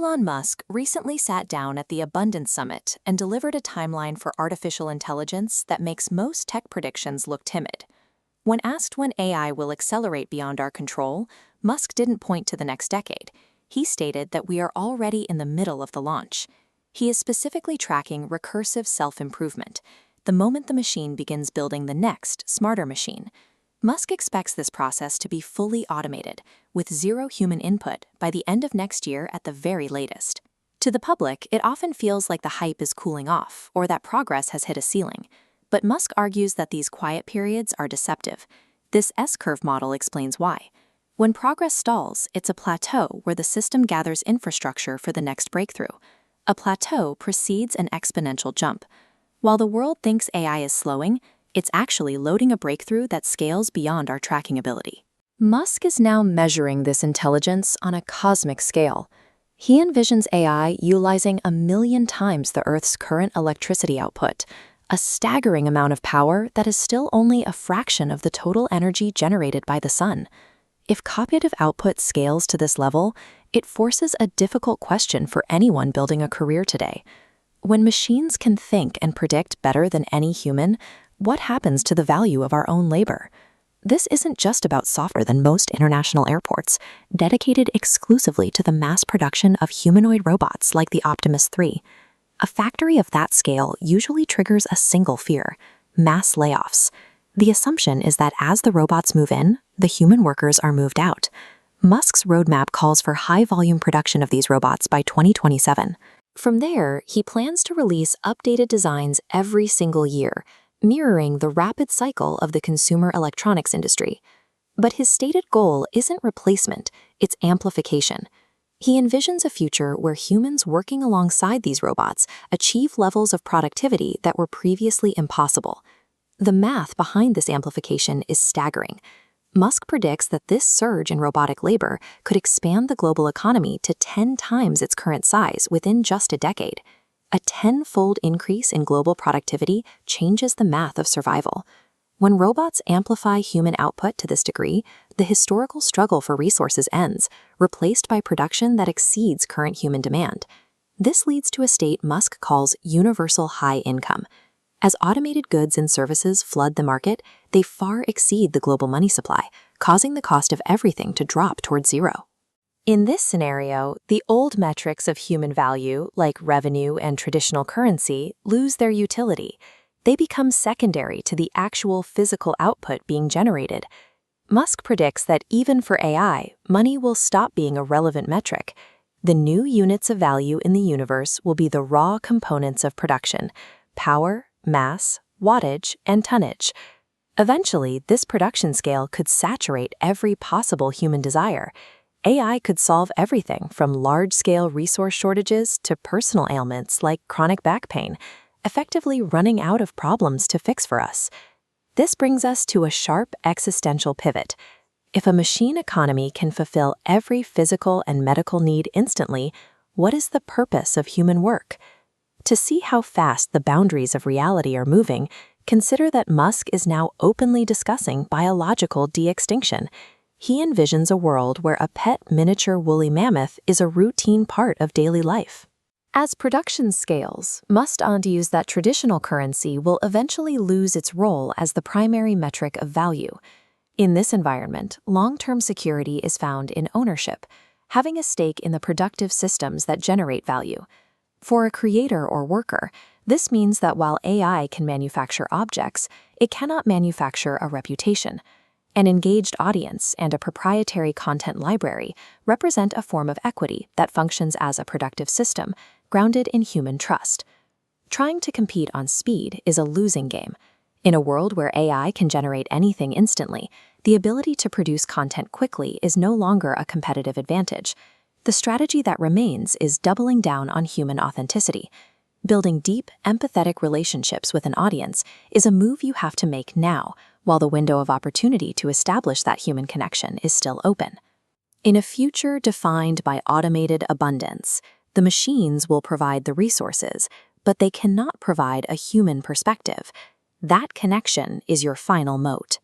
Elon Musk recently sat down at the Abundance Summit and delivered a timeline for artificial intelligence that makes most tech predictions look timid. When asked when AI will accelerate beyond our control, Musk didn't point to the next decade. He stated that we are already in the middle of the launch. He is specifically tracking recursive self-improvement, the moment the machine begins building the next, smarter machine. Musk expects this process to be fully automated, with zero human input, by the end of next year at the very latest. To the public, it often feels like the hype is cooling off, or that progress has hit a ceiling. But Musk argues that these quiet periods are deceptive. This S-curve model explains why. When progress stalls, it's a plateau where the system gathers infrastructure for the next breakthrough. A plateau precedes an exponential jump. While the world thinks AI is slowing, it's actually loading a breakthrough that scales beyond our tracking ability. Musk is now measuring this intelligence on a cosmic scale. He envisions AI utilizing 1,000,000 times the Earth's current electricity output, a staggering amount of power that is still only a fraction of the total energy generated by the sun. If cognitive output scales to this level, it forces a difficult question for anyone building a career today. When machines can think and predict better than any human, what happens to the value of our own labor? This isn't just about software than most international airports, dedicated exclusively to the mass production of humanoid robots like the Optimus 3. A factory of that scale usually triggers a single fear: mass layoffs. The assumption is that as the robots move in, the human workers are moved out. Musk's roadmap calls for high-volume production of these robots by 2027. From there, he plans to release updated designs every single year, mirroring the rapid cycle of the consumer electronics industry. But his stated goal isn't replacement, it's amplification. He envisions a future where humans working alongside these robots achieve levels of productivity that were previously impossible. The math behind this amplification is staggering. Musk predicts that this surge in robotic labor could expand the global economy to 10 times its current size within just a decade. A 10-fold increase in global productivity changes the math of survival. When robots amplify human output to this degree, the historical struggle for resources ends, replaced by production that exceeds current human demand. This leads to a state Musk calls universal high income. As automated goods and services flood the market, they far exceed the global money supply, causing the cost of everything to drop toward zero. In this scenario, the old metrics of human value, like revenue and traditional currency, lose their utility. They become secondary to the actual physical output being generated. Musk predicts that even for AI, money will stop being a relevant metric. The new units of value in the universe will be the raw components of production: power, mass, wattage, and tonnage. Eventually, this production scale could saturate every possible human desire. AI could solve everything from large-scale resource shortages to personal ailments like chronic back pain, effectively running out of problems to fix for us. This brings us to a sharp existential pivot. If a machine economy can fulfill every physical and medical need instantly, what is the purpose of human work? To see how fast the boundaries of reality are moving, consider that Musk is now openly discussing biological de-extinction. He envisions a world where a pet miniature woolly mammoth is a routine part of daily life. As production scales, Musk argues that traditional currency will eventually lose its role as the primary metric of value. In this environment, long-term security is found in ownership, having a stake in the productive systems that generate value. For a creator or worker, this means that while AI can manufacture objects, it cannot manufacture a reputation. An engaged audience and a proprietary content library represent a form of equity that functions as a productive system, grounded in human trust. Trying to compete on speed is a losing game. In a world where AI can generate anything instantly, the ability to produce content quickly is no longer a competitive advantage. The strategy that remains is doubling down on human authenticity. Building deep, empathetic relationships with an audience is a move you have to make now, while the window of opportunity to establish that human connection is still open. In a future defined by automated abundance, the machines will provide the resources, but they cannot provide a human perspective. That connection is your final moat.